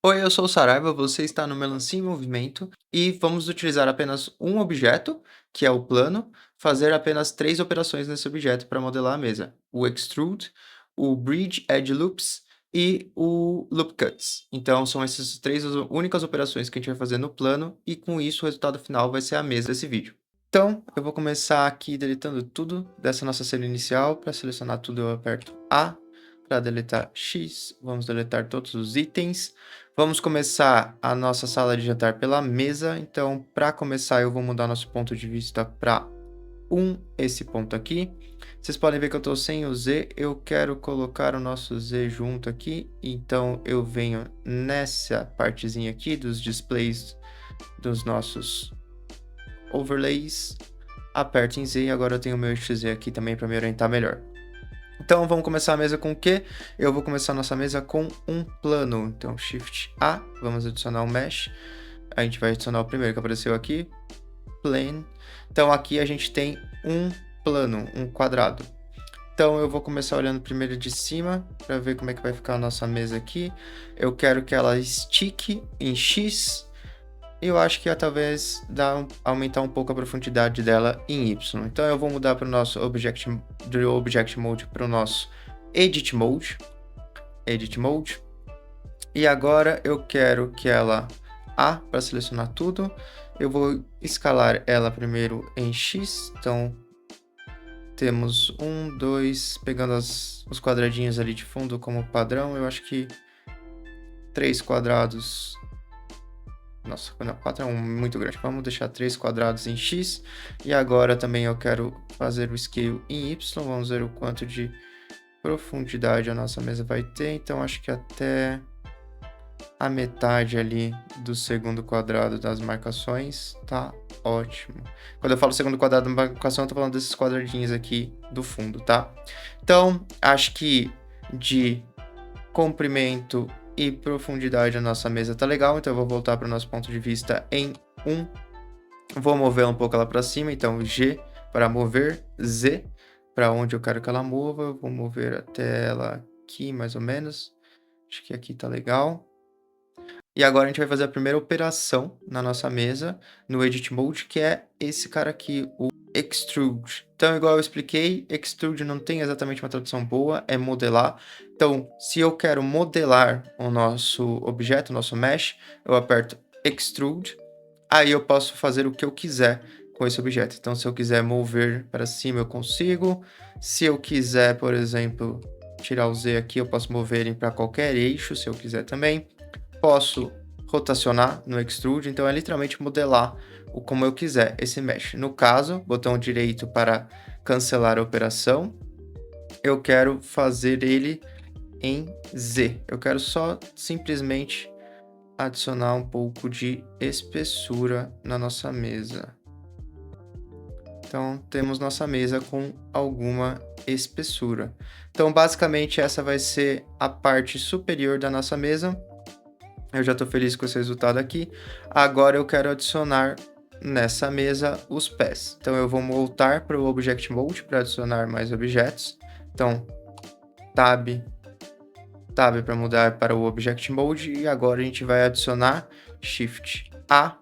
Oi, eu sou o Saraiva, você está no Melancia em Movimento e vamos utilizar apenas um objeto, que é o plano, fazer apenas 3 operações nesse objeto para modelar a mesa: o Extrude, o Bridge Edge Loops e o Loop Cuts. Então são essas 3 as únicas operações que a gente vai fazer no plano e com isso o resultado final vai ser a mesa desse vídeo. Então eu vou começar aqui deletando tudo dessa nossa cena inicial. Para selecionar tudo eu aperto A. Para deletar X, vamos deletar todos os itens. Vamos começar a nossa sala de jantar pela mesa. Então, para começar, eu vou mudar nosso ponto de vista para 1, esse ponto aqui. Vocês podem ver que eu estou sem o Z. Eu quero colocar o nosso Z junto aqui. Então, eu venho nessa partezinha aqui dos displays dos nossos overlays. Aperto em Z e agora eu tenho o meu XZ aqui também para me orientar melhor. Então, vamos começar a mesa com o quê? Eu vou começar a nossa mesa com um plano. Então, Shift A, vamos adicionar um Mesh. A gente vai adicionar o primeiro que apareceu aqui, Plane. Então, aqui a gente tem um plano, um quadrado. Então, eu vou começar olhando primeiro de cima, para ver como é que vai ficar a nossa mesa aqui. Eu quero que ela estique em X. Eu acho que talvez aumentar um pouco a profundidade dela em Y. Então eu vou mudar para o nosso do Object Mode para o nosso Edit Mode. E agora eu quero que ela A, para selecionar tudo. Eu vou escalar ela primeiro em X. Então temos 1, 2, pegando os quadradinhos ali de fundo como padrão. Eu acho que 3 quadrados. Nossa, 4 é muito grande. Vamos deixar 3 quadrados em X. E agora também eu quero fazer o scale em Y. Vamos ver o quanto de profundidade a nossa mesa vai ter. Então, acho que até a metade ali do segundo quadrado das marcações tá ótimo. Quando eu falo segundo quadrado da marcação, eu tô falando desses quadradinhos aqui do fundo, tá? Então, acho que de comprimento e profundidade a nossa mesa tá legal, então eu vou voltar para o nosso ponto de vista em 1. Vou mover um pouco ela para cima, então G para mover, Z para onde eu quero que ela mova. Vou mover até ela aqui, mais ou menos. Acho que aqui tá legal. E agora a gente vai fazer a primeira operação na nossa mesa, no Edit Mode, que é esse cara aqui, o Extrude. Então, igual eu expliquei, Extrude não tem exatamente uma tradução boa, é modelar. Então, se eu quero modelar o nosso objeto, o nosso mesh, eu aperto Extrude. Aí eu posso fazer o que eu quiser com esse objeto. Então, se eu quiser mover para cima, eu consigo. Se eu quiser, por exemplo, tirar o Z aqui, eu posso mover ele para qualquer eixo, se eu quiser também. Posso rotacionar no Extrude, então é literalmente modelar como eu quiser esse mesh. No caso, botão direito para cancelar a operação. Eu quero fazer ele em Z. Eu quero só simplesmente adicionar um pouco de espessura na nossa mesa. Então, temos nossa mesa com alguma espessura. Então, basicamente, essa vai ser a parte superior da nossa mesa. Eu já estou feliz com esse resultado aqui. Agora eu quero adicionar nessa mesa os pés. Então eu vou voltar para o Object Mode para adicionar mais objetos. Então, Tab para mudar para o Object Mode. E agora a gente vai adicionar Shift A,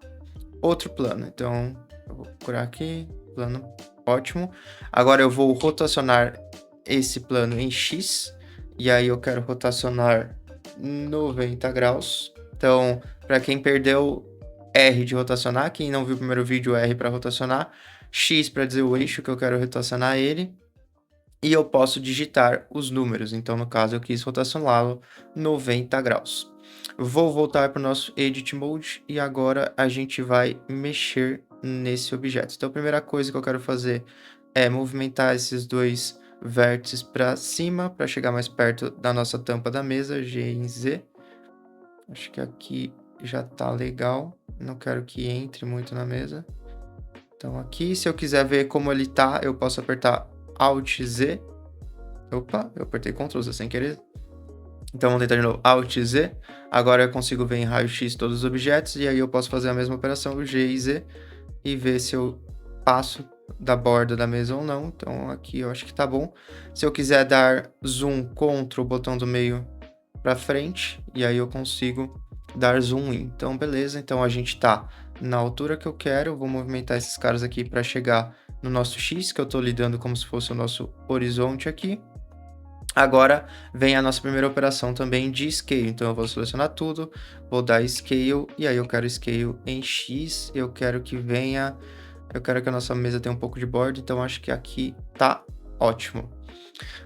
outro plano. Então, eu vou procurar aqui, plano, ótimo. Agora eu vou rotacionar esse plano em X. E aí eu quero rotacionar 90 graus. Então, para quem perdeu, R de rotacionar. Quem não viu o primeiro vídeo, R para rotacionar. X para dizer o eixo que eu quero rotacionar ele. E eu posso digitar os números. Então, no caso, eu quis rotacioná-lo 90 graus. Vou voltar para o nosso Edit Mode. E agora a gente vai mexer nesse objeto. Então, a primeira coisa que eu quero fazer é movimentar esses dois vértices para cima, para chegar mais perto da nossa tampa da mesa, G em Z. Acho que aqui já tá legal. Não quero que entre muito na mesa. Então aqui, se eu quiser ver como ele tá, eu posso apertar Alt Z. Opa, eu apertei Ctrl Z sem querer. Então vamos tentar de novo, Alt Z. Agora eu consigo ver em raio-x todos os objetos. E aí eu posso fazer a mesma operação, G e Z. E ver se eu passo da borda da mesa ou não. Então aqui eu acho que tá bom. Se eu quiser dar zoom, Ctrl, o botão do meio para frente, e aí eu consigo dar zoom in. Então, beleza. Então, a gente tá na altura que eu quero. Eu vou movimentar esses caras aqui para chegar no nosso X, que eu tô lidando como se fosse o nosso horizonte aqui. Agora vem a nossa primeira operação também de scale. Então, eu vou selecionar tudo, vou dar scale, e aí eu quero scale em X. Eu quero que venha... Eu quero que a nossa mesa tenha um pouco de borda, então acho que aqui tá ótimo.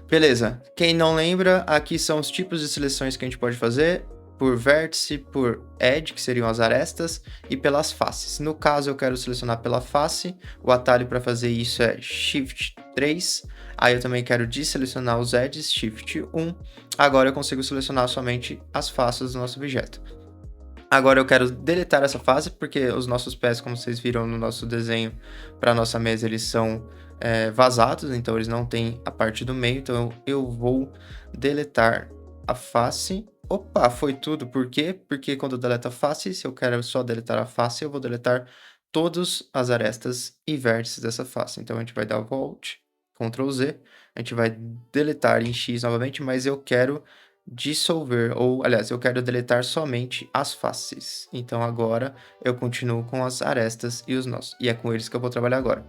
Beleza, quem não lembra, aqui são os tipos de seleções que a gente pode fazer, por vértice, por edge, que seriam as arestas, e pelas faces. No caso, eu quero selecionar pela face, o atalho para fazer isso é Shift 3, aí eu também quero desselecionar os edges, Shift 1, agora eu consigo selecionar somente as faces do nosso objeto. Agora eu quero deletar essa face, porque os nossos pés, como vocês viram no nosso desenho para a nossa mesa, eles são vazados, então eles não têm a parte do meio, então eu vou deletar a face. Opa, foi tudo. Por quê? Porque quando eu deleto a face, se eu quero só deletar a face, eu vou deletar todas as arestas e vértices dessa face. Então a gente vai dar Volt, Ctrl Z, a gente vai deletar em X novamente, mas eu quero dissolver, ou aliás, eu quero deletar somente as faces. Então agora eu continuo com as arestas e os nós, e é com eles que eu vou trabalhar agora.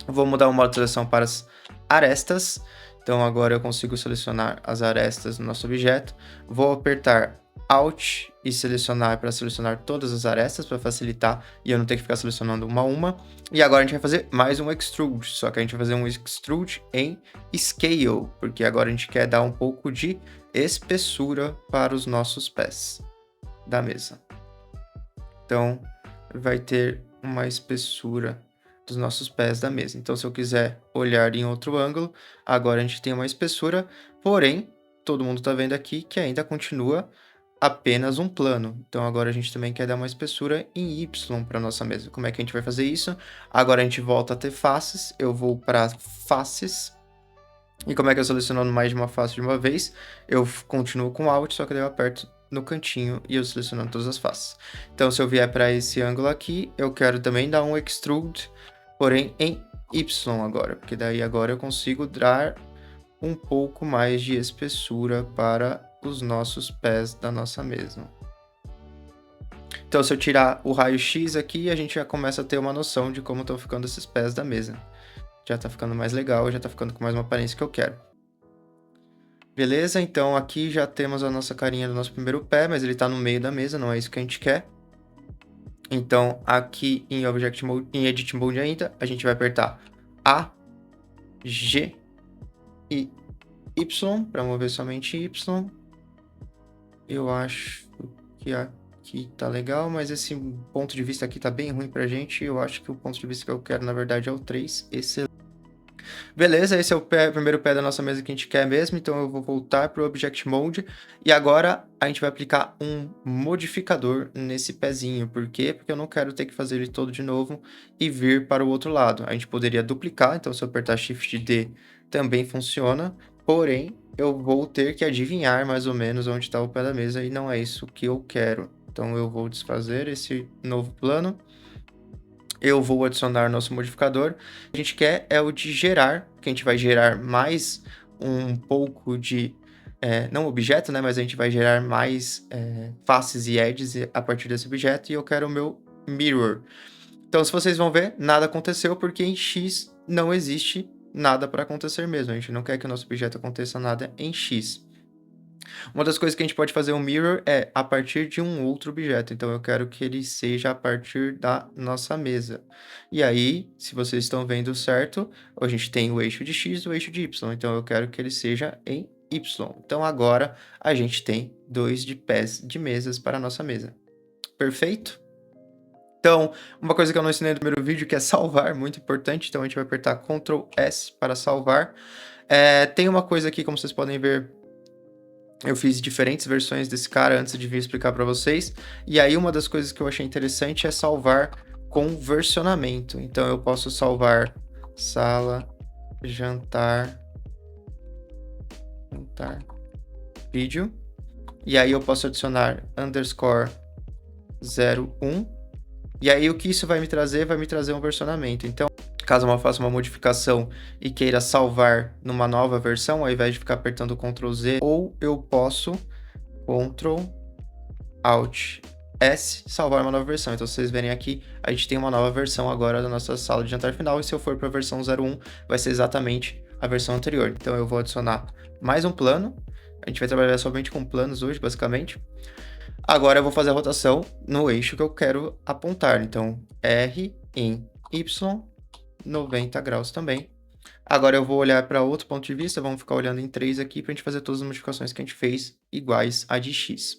Vou mudar o modo de seleção para as arestas, então agora eu consigo selecionar as arestas no nosso objeto. Vou apertar Alt e selecionar para selecionar todas as arestas para facilitar e eu não ter que ficar selecionando uma a uma. E agora a gente vai fazer mais um Extrude, só que a gente vai fazer um Extrude em Scale, porque agora a gente quer dar um pouco de espessura para os nossos pés da mesa. Então, vai ter uma espessura dos nossos pés da mesa. Então, se eu quiser olhar em outro ângulo, agora a gente tem uma espessura, porém, todo mundo está vendo aqui que ainda continua apenas um plano. Então, agora a gente também quer dar uma espessura em Y para nossa mesa. Como é que a gente vai fazer isso? Agora a gente volta a ter faces, eu vou para faces. E como é que eu seleciono mais de uma face de uma vez? Eu continuo com Alt, só que daí eu aperto no cantinho e eu seleciono todas as faces. Então, se eu vier para esse ângulo aqui, eu quero também dar um Extrude, porém em Y agora, porque daí agora eu consigo dar um pouco mais de espessura para os nossos pés da nossa mesa. Então, se eu tirar o raio-x aqui, a gente já começa a ter uma noção de como estão ficando esses pés da mesa. Já tá ficando mais legal, já tá ficando com mais uma aparência que eu quero. Beleza, então aqui já temos a nossa carinha do nosso primeiro pé, mas ele tá no meio da mesa, não é isso que a gente quer. Então aqui em Object Mode, em Edit Mode ainda, a gente vai apertar A, G e Y para mover somente Y. Eu acho que aqui tá legal, mas esse ponto de vista aqui tá bem ruim pra gente. Eu acho que o ponto de vista que eu quero, na verdade, é o 3. Excelente. Beleza, esse é o primeiro pé da nossa mesa que a gente quer mesmo, então eu vou voltar para o Object Mode e agora a gente vai aplicar um modificador nesse pezinho. Por quê? Porque eu não quero ter que fazer ele todo de novo e vir para o outro lado. A gente poderia duplicar, então se eu apertar Shift D também funciona, porém eu vou ter que adivinhar mais ou menos onde está o pé da mesa e não é isso que eu quero. Então eu vou desfazer esse novo plano. Eu vou adicionar nosso modificador. O que a gente quer é o de gerar, que a gente vai gerar mais um pouco de... não objeto, né? Mas a gente vai gerar mais faces e edges a partir desse objeto. E eu quero o meu mirror. Então, se vocês vão ver, nada aconteceu porque em X não existe nada para acontecer mesmo. A gente não quer que o nosso objeto aconteça nada em X. Uma das coisas que a gente pode fazer um mirror é a partir de um outro objeto. Então, eu quero que ele seja a partir da nossa mesa. E aí, se vocês estão vendo certo, a gente tem o eixo de X e o eixo de Y. Então, eu quero que ele seja em Y. Então, agora, a gente tem 2 de pés de mesas para a nossa mesa. Perfeito? Então, uma coisa que eu não ensinei no primeiro vídeo, que é salvar, muito importante. Então, a gente vai apertar Ctrl S para salvar. Tem uma coisa aqui, como vocês podem ver, eu fiz diferentes versões desse cara antes de vir explicar para vocês. E aí uma das coisas que eu achei interessante é salvar com versionamento. Então eu posso salvar sala, jantar, vídeo. E aí eu posso adicionar _ 01. E aí o que isso vai me trazer? Vai me trazer um versionamento. Então, caso eu faça uma modificação e queira salvar numa nova versão, ao invés de ficar apertando Ctrl Z, ou eu posso Ctrl Alt S, salvar uma nova versão. Então, se vocês verem aqui, a gente tem uma nova versão agora da nossa sala de jantar final. E se eu for para a versão 01, vai ser exatamente a versão anterior. Então, eu vou adicionar mais um plano. A gente vai trabalhar somente com planos hoje, basicamente. Agora, eu vou fazer a rotação no eixo que eu quero apontar. Então, R em Y, 90 graus também. Agora, eu vou olhar para outro ponto de vista. Vamos ficar olhando em 3 aqui para a gente fazer todas as modificações que a gente fez iguais a de X.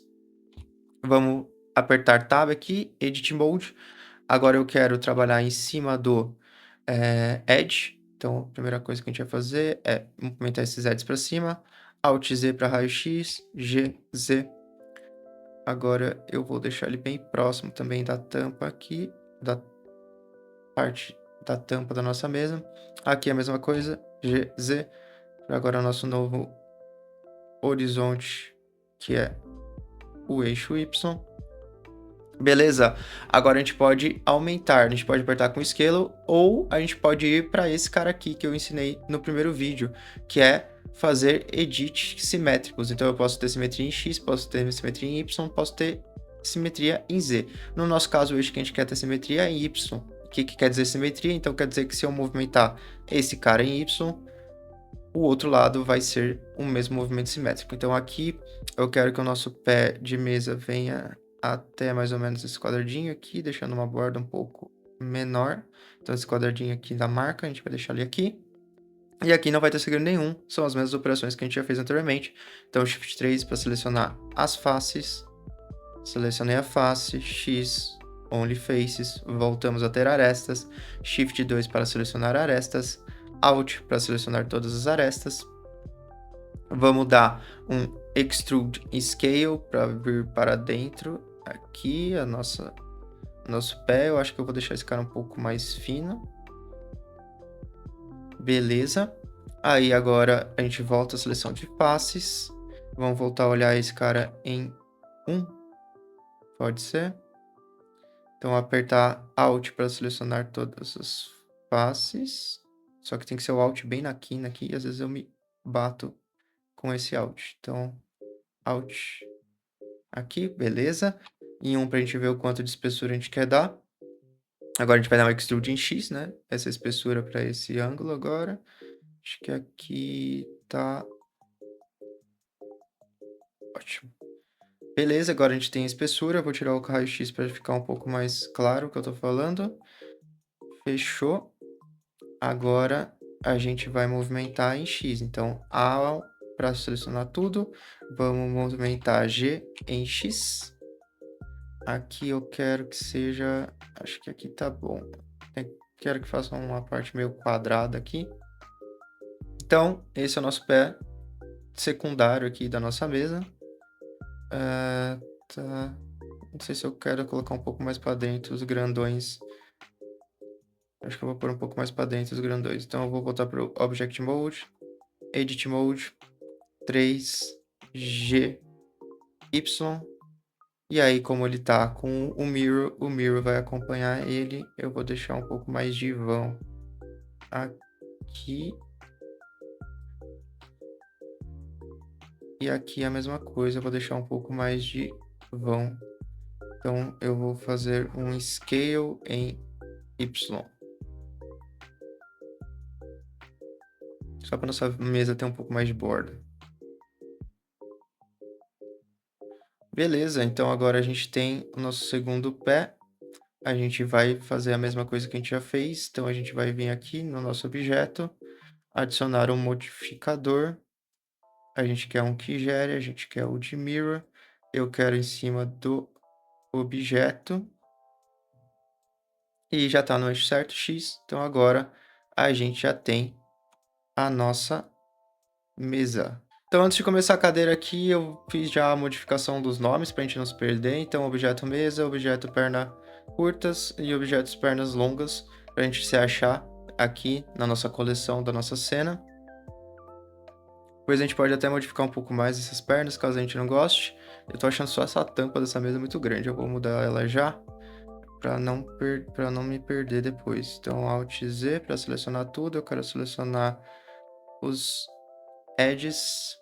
Vamos apertar Tab aqui, Edit Mode. Agora eu quero trabalhar em cima do Edge. Então, a primeira coisa que a gente vai fazer é movimentar esses edges para cima. Alt Z para raio-x, G, Z. Agora eu vou deixar ele bem próximo também da tampa aqui, da parte da tampa da nossa mesa. Aqui a mesma coisa, G, Z. Agora o nosso novo horizonte, que é o eixo Y. Beleza? Agora a gente pode aumentar, a gente pode apertar com Scale, ou a gente pode ir para esse cara aqui que eu ensinei no primeiro vídeo, que é fazer edit simétricos. Então eu posso ter simetria em X, posso ter simetria em Y, posso ter simetria em Z. No nosso caso, hoje que a gente quer ter simetria em Y. O que quer dizer simetria? Então quer dizer que se eu movimentar esse cara em Y, o outro lado vai ser o mesmo movimento simétrico. Então aqui eu quero que o nosso pé de mesa venha até mais ou menos esse quadradinho aqui, deixando uma borda um pouco menor. Então esse quadradinho aqui da marca, a gente vai deixar ele aqui. E aqui não vai ter segredo nenhum, são as mesmas operações que a gente já fez anteriormente. Então Shift 3 para selecionar as faces. Selecionei a face, X, Only Faces, voltamos a ter arestas. Shift 2 para selecionar arestas. Alt para selecionar todas as arestas. Vamos dar um Extrude Scale para vir para dentro. Aqui, nosso pé. Eu acho que eu vou deixar esse cara um pouco mais fino. Beleza. Aí agora a gente volta à seleção de faces. Vamos voltar a olhar esse cara em 1. Pode ser. Então, apertar Alt para selecionar todas as faces. Só que tem que ser o Alt bem na quina aqui. E às vezes eu me bato com esse Alt. Então, Alt aqui, beleza. Em 1 para a gente ver o quanto de espessura a gente quer dar. Agora a gente vai dar um Extrude em X, né? Essa espessura para esse ângulo agora. Acho que aqui tá ótimo. Beleza, agora a gente tem a espessura. Eu vou tirar o raio-x para ficar um pouco mais claro o que eu tô falando. Fechou. Agora a gente vai movimentar em X. Então, A para selecionar tudo. Vamos movimentar G em X. Aqui eu quero que seja... Acho que aqui tá bom. Quero que faça uma parte meio quadrada aqui. Então, esse é o nosso pé secundário aqui da nossa mesa. Tá. Não sei se eu quero colocar um pouco mais para dentro os grandões. Acho que eu vou pôr um pouco mais para dentro os grandões. Então, eu vou voltar para o Object Mode, Edit Mode, 3, G, Y. E aí, como ele tá com o mirror vai acompanhar ele. Eu vou deixar um pouco mais de vão aqui. E aqui a mesma coisa, eu vou deixar um pouco mais de vão. Então, eu vou fazer um Scale em Y. Só para nossa mesa ter um pouco mais de borda. Beleza, então agora a gente tem o nosso segundo pé. A gente vai fazer a mesma coisa que a gente já fez. Então, a gente vai vir aqui no nosso objeto, adicionar um modificador. A gente quer um que gere, a gente quer o de mirror. Eu quero em cima do objeto. E já está no eixo certo, X. Então, agora a gente já tem a nossa mesa. Então, antes de começar a cadeira aqui, eu fiz já a modificação dos nomes para a gente não se perder. Então, objeto mesa, objeto perna curtas e objetos pernas longas, para a gente se achar aqui na nossa coleção da nossa cena. Depois a gente pode até modificar um pouco mais essas pernas, caso a gente não goste. Eu tô achando só essa tampa dessa mesa muito grande, eu vou mudar ela já, para não me perder depois. Então, Alt Z para selecionar tudo, eu quero selecionar os edges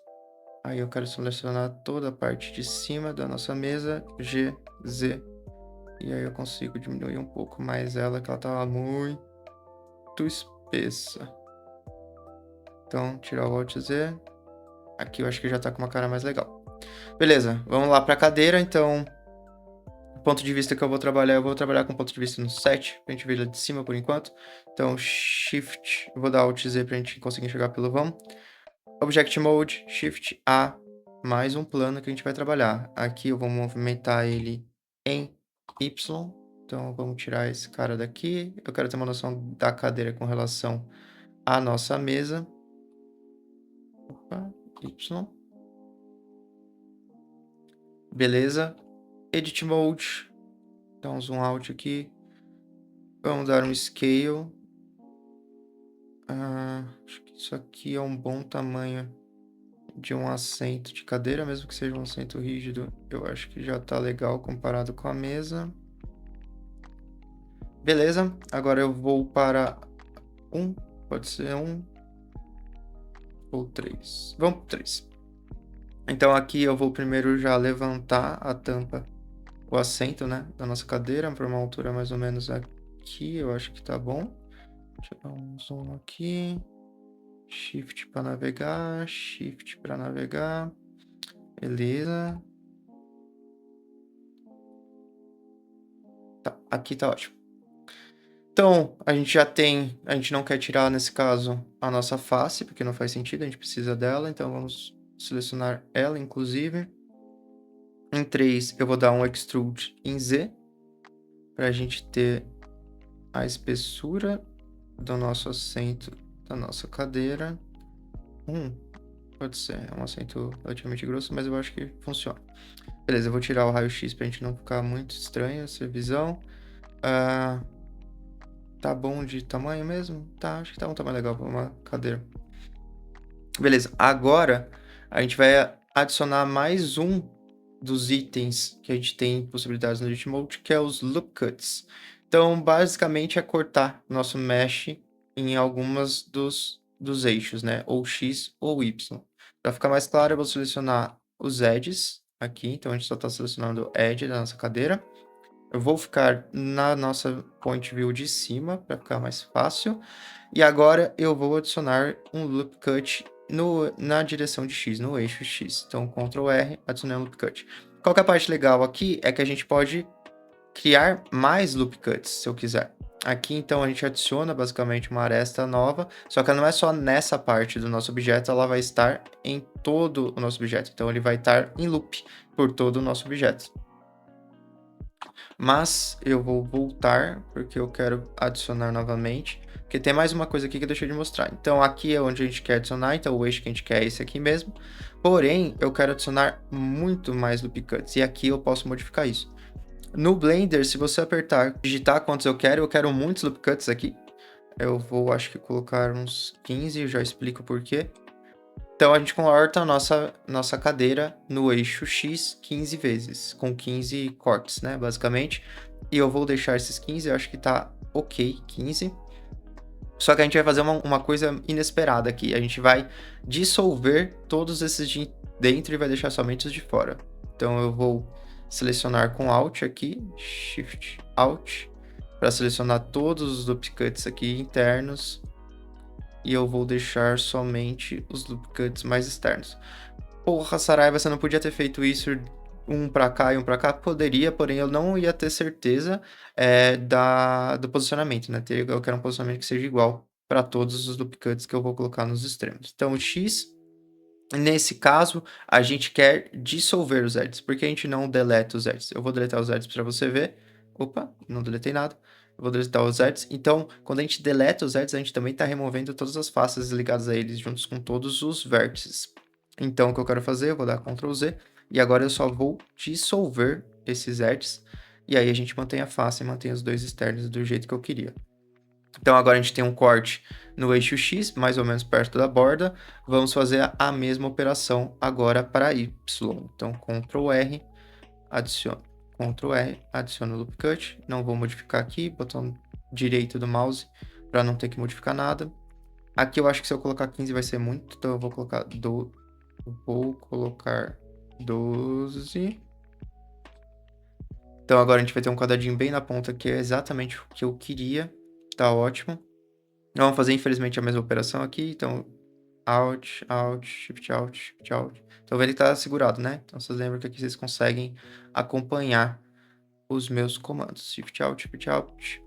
Aí eu quero selecionar toda a parte de cima da nossa mesa, G, Z. E aí eu consigo diminuir um pouco mais ela, que ela tava muito espessa. Então, tirar o Alt Z. Aqui eu acho que já tá com uma cara mais legal. Beleza, vamos lá pra cadeira. Então, o ponto de vista que eu vou trabalhar com ponto de vista no 7, pra gente ver ele de cima por enquanto. Então, Shift, eu vou dar Alt Z pra gente conseguir enxergar pelo vão. Object Mode, Shift A, mais um plano que a gente vai trabalhar. Aqui eu vou movimentar ele em Y. Então, vamos tirar esse cara daqui. Eu quero ter uma noção da cadeira com relação à nossa mesa. Opa, Y. Beleza. Edit Mode. Dá um zoom out aqui. Vamos dar um Scale. Acho que isso aqui é um bom tamanho de um assento de cadeira, mesmo que seja um assento rígido. Eu acho que já tá legal comparado com a mesa. Beleza. Agora eu vou para 1. Pode ser 1 ou 3. Vamos para 3. Então aqui eu vou primeiro já levantar a tampa, o assento, né, da nossa cadeira, para uma altura mais ou menos aqui. Eu acho que tá bom. Deixa eu dar um zoom aqui. Shift para navegar. Shift para navegar. Beleza. Tá, aqui tá ótimo. Então, a gente não quer tirar, nesse caso, a nossa face, porque não faz sentido, a gente precisa dela. Então, vamos selecionar ela, inclusive. Em 3, eu vou dar um Extrude em Z, para a gente ter a espessura do nosso assento, da nossa cadeira. Pode ser, é um assento relativamente grosso, mas eu acho que funciona. Beleza, eu vou tirar o raio-x para a gente não ficar muito estranho essa visão. Tá bom de tamanho mesmo? Tá, acho que tá um tamanho legal para uma cadeira. Beleza, agora a gente vai adicionar mais um dos itens que a gente tem possibilidades no Edit Mode, que é os Loop Cuts. Então, basicamente é cortar nosso mesh em algumas dos eixos, né? Ou X ou Y. Para ficar mais claro, eu vou selecionar os edges aqui. Então, a gente só está selecionando o edge da nossa cadeira. Eu vou ficar na nossa point view de cima, para ficar mais fácil. E agora eu vou adicionar um Loop Cut na direção de X, no eixo X. Então, Ctrl R, adicionei um Loop Cut. Qual que é a parte legal aqui? É que a gente pode criar mais Loop Cuts, se eu quiser. Aqui, então, a gente adiciona basicamente uma aresta nova, só que ela não é só nessa parte do nosso objeto, ela vai estar em todo o nosso objeto. Então, ele vai estar em loop por todo o nosso objeto. Mas eu vou voltar, porque eu quero adicionar novamente, porque tem mais uma coisa aqui que eu deixei de mostrar. Então, aqui é onde a gente quer adicionar, então o eixo que a gente quer é esse aqui mesmo. Porém, eu quero adicionar muito mais loop cuts, e aqui eu posso modificar isso. No Blender, se você apertar, digitar quantos eu quero muitos loop cuts aqui. Eu vou, acho que colocar uns 15, eu já explico por quê. Então, a gente corta a nossa cadeira no eixo X 15 vezes, com 15 cortes, né, basicamente. E eu vou deixar esses 15, eu acho que tá ok, 15. Só que a gente vai fazer uma coisa inesperada aqui. A gente vai dissolver todos esses de dentro e vai deixar somente os de fora. Então, eu vou selecionar com Alt aqui, Shift Alt, para selecionar todos os loop cuts aqui internos. E eu vou deixar somente os loop cuts mais externos. Porra, Saraiva, você não podia ter feito isso um pra cá e um pra cá? Poderia, porém eu não ia ter certeza do posicionamento, né? Eu quero um posicionamento que seja igual para todos os loop cuts que eu vou colocar nos extremos. Então, o X, nesse caso, a gente quer dissolver os edges. Por que a gente não deleta os edges? Eu vou deletar os edges para você ver. Opa, não deletei nada. Eu vou deletar os edges. Então, quando a gente deleta os edges, a gente também está removendo todas as faces ligadas a eles, juntos com todos os vértices. Então, o que eu quero fazer? Eu vou dar Ctrl Z. E agora eu só vou dissolver esses edges. E aí a gente mantém a face e mantém os dois externos do jeito que eu queria. Então, agora a gente tem um corte no eixo X, mais ou menos perto da borda. Vamos fazer a mesma operação agora para Y. Então, Ctrl R, adiciono. Ctrl R, adiciono o Loop Cut. Não vou modificar aqui, botão direito do mouse, para não ter que modificar nada. Aqui eu acho que se eu colocar 15 vai ser muito, então eu vou colocar Vou colocar 12. Então agora a gente vai ter um quadradinho bem na ponta, que é exatamente o que eu queria. Tá ótimo. Vamos fazer, infelizmente, a mesma operação aqui. Então, Alt, Alt, Shift Alt, Shift Alt. Então, ele tá segurado, né? Então, vocês lembram que aqui vocês conseguem acompanhar os meus comandos. Shift Alt, Shift Alt,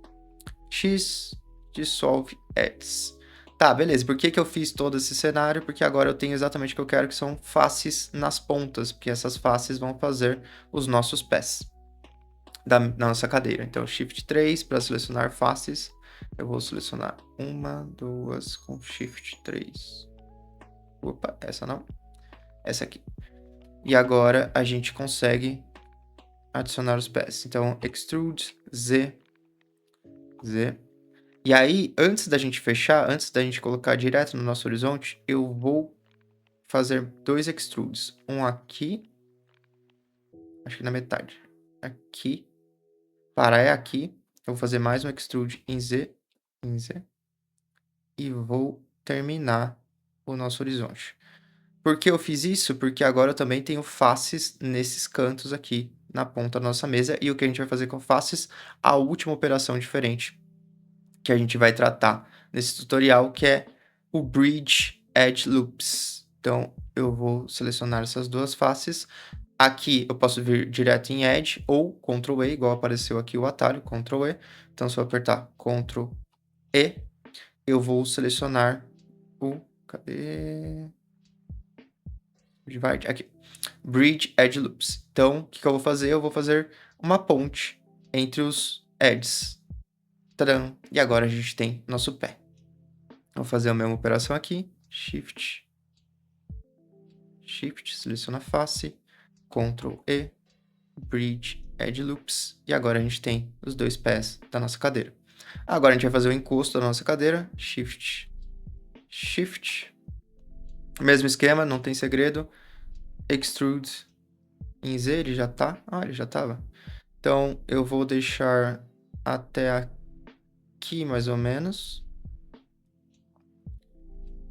X, dissolve X. Tá, beleza. Por que que eu fiz todo esse cenário? Porque agora eu tenho exatamente o que eu quero, que são faces nas pontas, porque essas faces vão fazer os nossos pés da nossa cadeira. Então, Shift 3 para selecionar faces. Eu vou selecionar uma, duas com Shift 3. Opa, essa não. Essa aqui. E agora a gente consegue adicionar os pés. Então, Extrude, Z, Z. E aí, antes da gente fechar, antes da gente colocar direto no nosso horizonte, eu vou fazer 2 extrudes. Um aqui, acho que na metade. Aqui, é aqui. Eu vou fazer mais um extrude em Z, e vou terminar o nosso horizonte. Por que eu fiz isso? Porque agora eu também tenho faces nesses cantos aqui na ponta da nossa mesa. E o que a gente vai fazer com faces? A última operação diferente que a gente vai tratar nesse tutorial, que é o Bridge Edge Loops. Então, eu vou selecionar essas duas faces. Aqui eu posso vir direto em Edge ou Ctrl E, igual apareceu aqui o atalho, Ctrl E. Então, se eu apertar Ctrl E, eu vou selecionar o... Cadê? Divide, aqui. Bridge Edge Loops. Então, o que eu vou fazer? Eu vou fazer uma ponte entre os edges. Tadam! E agora a gente tem nosso pé. Vou fazer a mesma operação aqui. Shift. Shift, seleciona a face. Ctrl E. Bridge Edge Loops. E agora a gente tem os dois pés da nossa cadeira. Agora a gente vai fazer o encosto da nossa cadeira. Shift. Shift. Mesmo esquema, não tem segredo. Extrude em Z, ele já tá. Ah, ele já tava. Então, eu vou deixar até aqui, mais ou menos.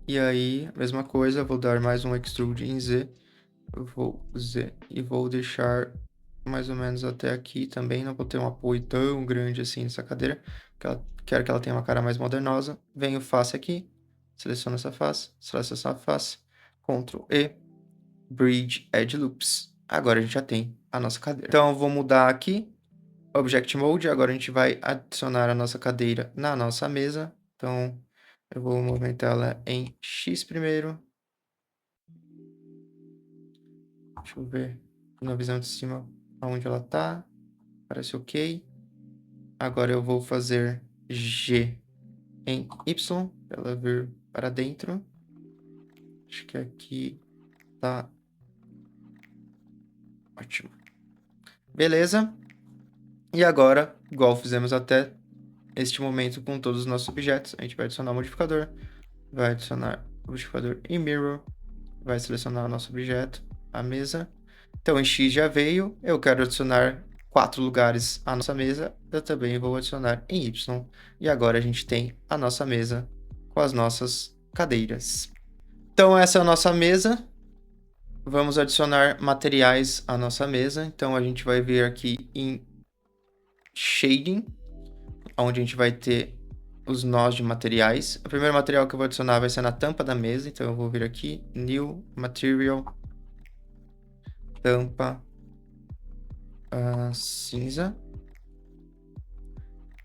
E aí, mesma coisa, vou dar mais um extrude em Z. Eu vou Z e vou deixar mais ou menos até aqui também. Não vou ter um apoio tão grande assim nessa cadeira. Quero que ela tenha uma cara mais modernosa. Venho face aqui, seleciono essa face, seleciono essa face. Ctrl E, Bridge Edge Loops. Agora a gente já tem a nossa cadeira. Então, eu vou mudar aqui. Object Mode, agora a gente vai adicionar a nossa cadeira na nossa mesa. Então, eu vou movimentar ela em X primeiro. Deixa eu ver na visão de cima aonde ela tá. Parece ok. Agora eu vou fazer G em Y, para ela vir para dentro. Acho que aqui tá ótimo. Beleza. E agora, igual fizemos até este momento com todos os nossos objetos, a gente vai adicionar o modificador. Vai adicionar o modificador em Mirror. Vai selecionar o nosso objeto, a mesa. Então, em X já veio. Eu quero adicionar 4 lugares à nossa mesa. Eu também vou adicionar em Y. E agora a gente tem a nossa mesa com as nossas cadeiras. Então, essa é a nossa mesa. Vamos adicionar materiais à nossa mesa. Então, a gente vai vir aqui em Shading, onde a gente vai ter os nós de materiais. O primeiro material que eu vou adicionar vai ser na tampa da mesa. Então, eu vou vir aqui, New Material, tampa cinza.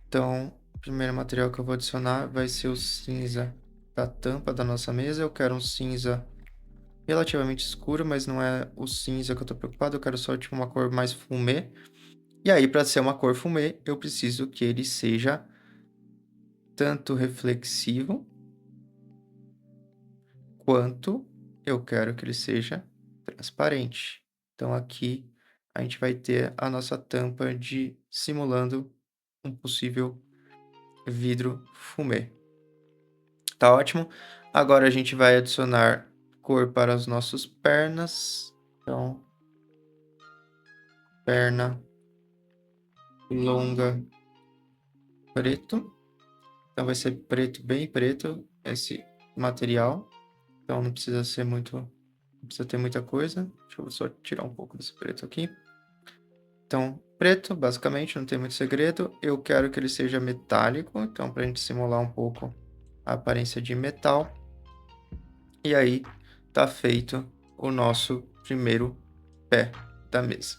Então, o primeiro material que eu vou adicionar vai ser o cinza da tampa da nossa mesa. Eu quero um cinza relativamente escuro, mas não é o cinza que eu estou preocupado. Eu quero só tipo uma cor mais fumê. E aí, para ser uma cor fumê, eu preciso que ele seja tanto reflexivo quanto eu quero que ele seja transparente. Então, aqui a gente vai ter a nossa tampa de simulando um possível vidro fumê. Tá ótimo. Agora a gente vai adicionar cor para as nossas pernas. Então, perna longa preto. Então vai ser preto, bem preto esse material. Então não precisa ser muito Não precisa ter muita coisa. Deixa eu só tirar um pouco desse preto aqui. Então, preto, basicamente, não tem muito segredo. Eu quero que ele seja metálico, então para a gente simular um pouco a aparência de metal. E aí, tá feito o nosso primeiro pé da mesa.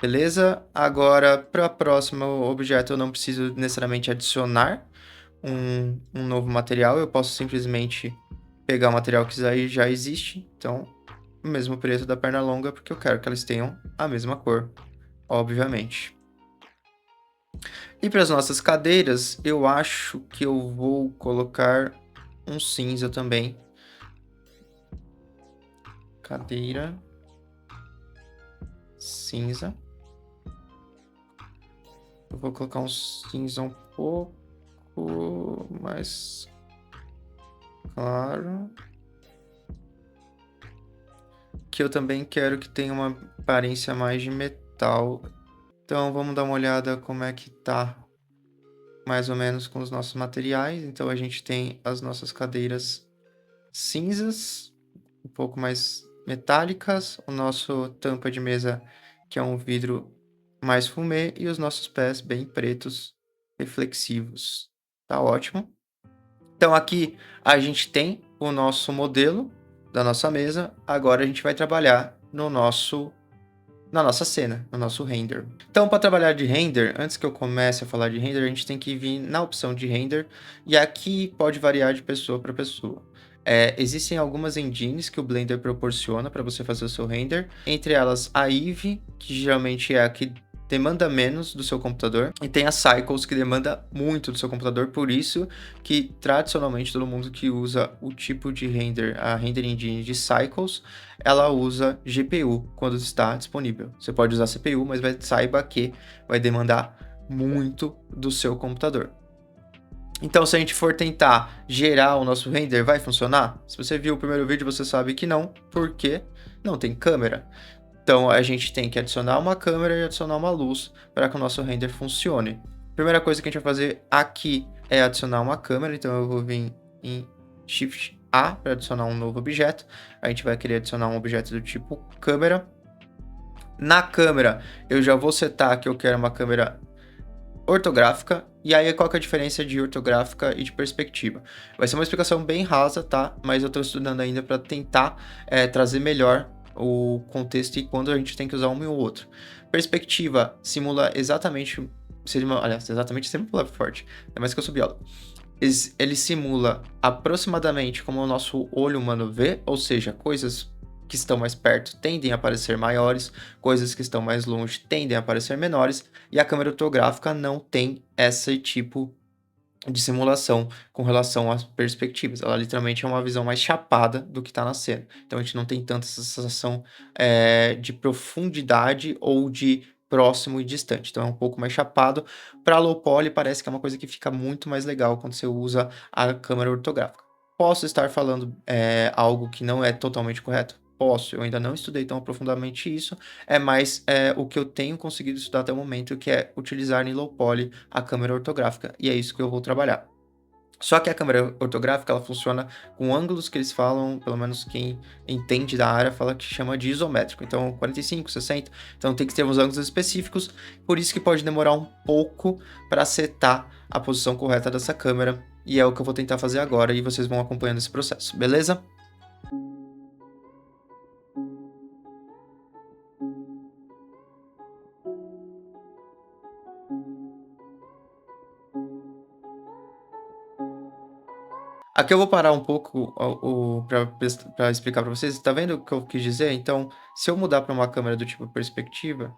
Beleza? Agora, para o próximo objeto, eu não preciso necessariamente adicionar um novo material. Eu posso simplesmente pegar o material que já existe. Então, o mesmo preço da perna longa, porque eu quero que elas tenham a mesma cor, obviamente. E para as nossas cadeiras, eu acho que eu vou colocar um cinza também. Cadeira cinza. Eu vou colocar um cinza um pouco mais claro. Que eu também quero que tenha uma aparência mais de metal. Então vamos dar uma olhada como é que tá mais ou menos com os nossos materiais. Então a gente tem as nossas cadeiras cinzas, um pouco mais metálicas, o nosso tampa de mesa que é um vidro mais fumê e os nossos pés bem pretos, reflexivos. Tá ótimo. Então aqui a gente tem o nosso modelo da nossa mesa. Agora a gente vai trabalhar na nossa cena, no nosso render. Então, para trabalhar de render, antes que eu comece a falar de render, a gente tem que vir na opção de render, e aqui pode variar de pessoa para pessoa. Existem algumas engines que o Blender proporciona para você fazer o seu render, entre elas a Eevee, que geralmente é a que demanda menos do seu computador, e tem a Cycles, que demanda muito do seu computador, por isso que tradicionalmente todo mundo que usa o tipo de render, a render engine de Cycles, ela usa GPU quando está disponível. Você pode usar CPU, mas saiba que vai demandar muito do seu computador. Então, se a gente for tentar gerar o nosso render, vai funcionar? Se você viu o primeiro vídeo, você sabe que não, porque não tem câmera. Então, a gente tem que adicionar uma câmera e adicionar uma luz para que o nosso render funcione. Primeira coisa que a gente vai fazer aqui é adicionar uma câmera. Então, eu vou vir em Shift A para adicionar um novo objeto. A gente vai querer adicionar um objeto do tipo câmera. Na câmera, eu já vou setar que eu quero uma câmera ortográfica. E aí, qual que é a diferença de ortográfica e de perspectiva? Vai ser uma explicação bem rasa, tá? Mas eu estou estudando ainda para tentar trazer melhor o contexto e quando a gente tem que usar um e o outro. Perspectiva simula exatamente... aliás, exatamente simula forte. É mais que eu sou biólogo. Ele simula aproximadamente como o nosso olho humano vê, ou seja, coisas que estão mais perto tendem a parecer maiores, coisas que estão mais longe tendem a parecer menores, e a câmera ortográfica não tem esse tipo de simulação com relação às perspectivas. Ela literalmente é uma visão mais chapada do que está na cena. Então a gente não tem tanta essa sensação de profundidade ou de próximo e distante. Então é um pouco mais chapado. Para low poly parece que é uma coisa que fica muito mais legal quando você usa a câmera ortográfica. Posso estar falando algo que não é totalmente correto? Posso, eu ainda não estudei tão profundamente isso, é mais o que eu tenho conseguido estudar até o momento, que é utilizar em low poly a câmera ortográfica, e é isso que eu vou trabalhar. Só que a câmera ortográfica, ela funciona com ângulos que eles falam, pelo menos quem entende da área fala que chama de isométrico, então 45, 60, então tem que ter uns ângulos específicos, por isso que pode demorar um pouco para setar a posição correta dessa câmera, e é o que eu vou tentar fazer agora, e vocês vão acompanhando esse processo, beleza? Aqui eu vou parar um pouco para explicar para vocês. Tá vendo o que eu quis dizer? Então, se eu mudar para uma câmera do tipo perspectiva,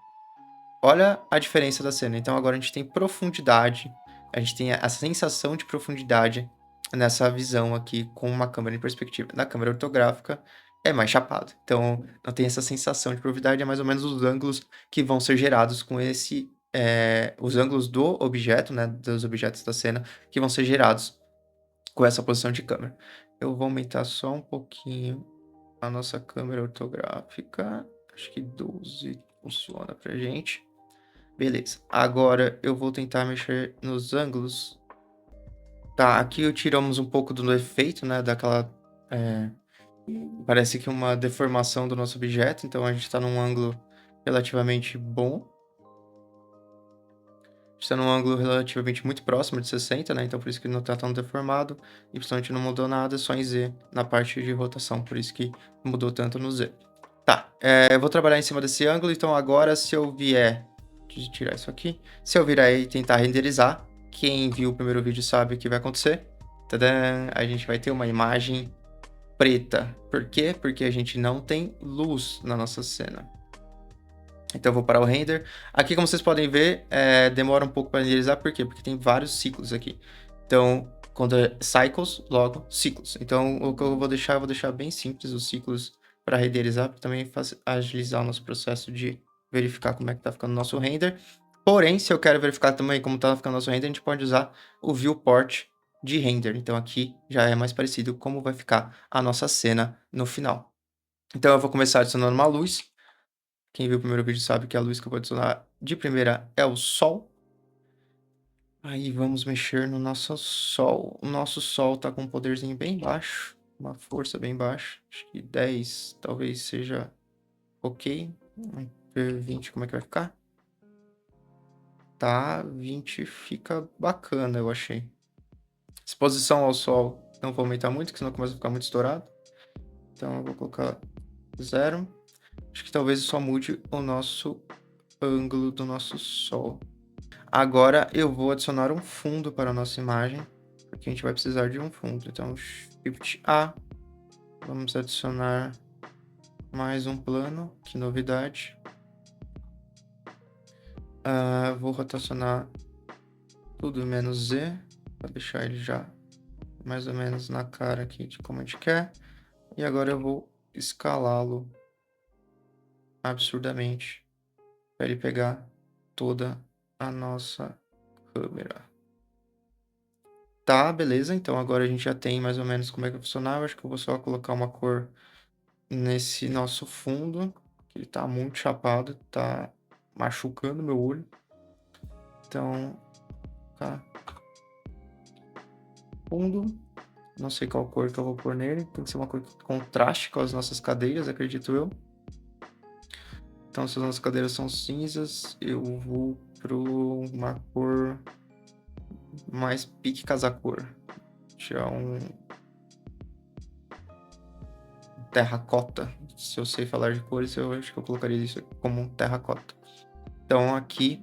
olha a diferença da cena. Então, agora a gente tem profundidade, a gente tem a sensação de profundidade nessa visão aqui com uma câmera em perspectiva. Na câmera ortográfica é mais chapado. Então, não tem essa sensação de profundidade, é mais ou menos os ângulos que vão ser gerados com os ângulos do objeto, né, dos objetos da cena, que vão ser gerados com essa posição de câmera. Eu vou aumentar só um pouquinho a nossa câmera ortográfica. Acho que 12 funciona pra gente. Beleza. Agora eu vou tentar mexer nos ângulos. Tá, aqui tiramos um pouco do efeito, né, daquela Parece que uma deformação do nosso objeto, então a gente está num ângulo relativamente bom. Está num ângulo relativamente muito próximo de 60, né? Então por isso que não está tão deformado. Y não mudou nada, só em Z na parte de rotação, por isso que mudou tanto no Z. Tá, eu vou trabalhar em cima desse ângulo, então agora se eu vier... Deixa eu tirar isso aqui. Se eu virar e tentar renderizar, quem viu o primeiro vídeo sabe o que vai acontecer. Tadã! A gente vai ter uma imagem preta. Por quê? Porque a gente não tem luz na nossa cena. Então eu vou parar o render. Aqui, como vocês podem ver, demora um pouco para renderizar. Por quê? Porque tem vários ciclos aqui. Então, quando é cycles, logo ciclos. Então, o que eu vou deixar bem simples os ciclos para renderizar, para também agilizar o nosso processo de verificar como é que está ficando o nosso render. Porém, se eu quero verificar também como está ficando o nosso render, a gente pode usar o viewport de render. Então, aqui já é mais parecido como vai ficar a nossa cena no final. Então, eu vou começar adicionando uma luz. Quem viu o primeiro vídeo sabe que a luz que eu vou adicionar de primeira é o sol. Aí vamos mexer no nosso sol. O nosso sol tá com um poderzinho bem baixo, uma força bem baixa. Acho que 10 talvez seja ok. Vamos ver 20 como é que vai ficar. Tá, 20 fica bacana, eu achei. Exposição ao sol não vou aumentar muito, porque senão começa a ficar muito estourado. Então eu vou colocar 0. Acho que talvez só mude o nosso ângulo do nosso sol. Agora eu vou adicionar um fundo para a nossa imagem, porque a gente vai precisar de um fundo. Então, Shift A, vamos adicionar mais um plano, que novidade. Vou rotacionar tudo menos Z, para deixar ele já mais ou menos na cara aqui de como a gente quer. E agora eu vou escalá-lo absurdamente, para ele pegar toda a nossa câmera. Tá, beleza. Então agora a gente já tem mais ou menos como é que vai funcionar. Eu acho que eu vou só colocar uma cor nesse nosso fundo, que ele tá muito chapado, tá machucando meu olho. Então, tá. Fundo. Não sei qual cor que eu vou pôr nele. Tem que ser uma cor que contraste com as nossas cadeiras, acredito eu. Então, se as nossas cadeiras são cinzas, eu vou pro uma cor mais pique casacor. Tirar um terracota. Se eu sei falar de cores, eu acho que eu colocaria isso como um terracota. Então aqui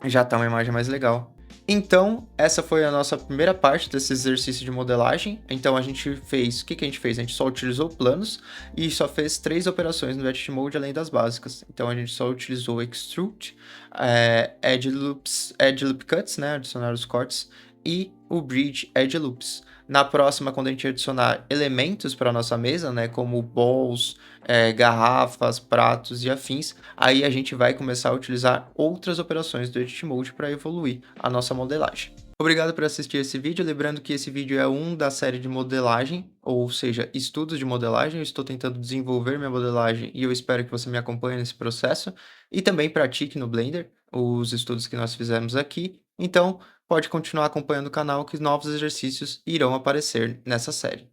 já está uma imagem mais legal. Então, essa foi a nossa primeira parte desse exercício de modelagem. Então a gente fez, o que a gente fez? A gente só utilizou planos e só fez 3 operações no Edit Mode além das básicas. Então a gente só utilizou Extrude, Edge Loops, Edge Loop Cuts, né, adicionar os cortes, e o Bridge Edge Loops. Na próxima, quando a gente adicionar elementos para a nossa mesa, né, como bowls, garrafas, pratos e afins, aí a gente vai começar a utilizar outras operações do Edit Mode para evoluir a nossa modelagem. Obrigado por assistir esse vídeo, lembrando que esse vídeo é um da série de modelagem, ou seja, estudos de modelagem. Eu estou tentando desenvolver minha modelagem e eu espero que você me acompanhe nesse processo e também pratique no Blender os estudos que nós fizemos aqui. Então, pode continuar acompanhando o canal que novos exercícios irão aparecer nessa série.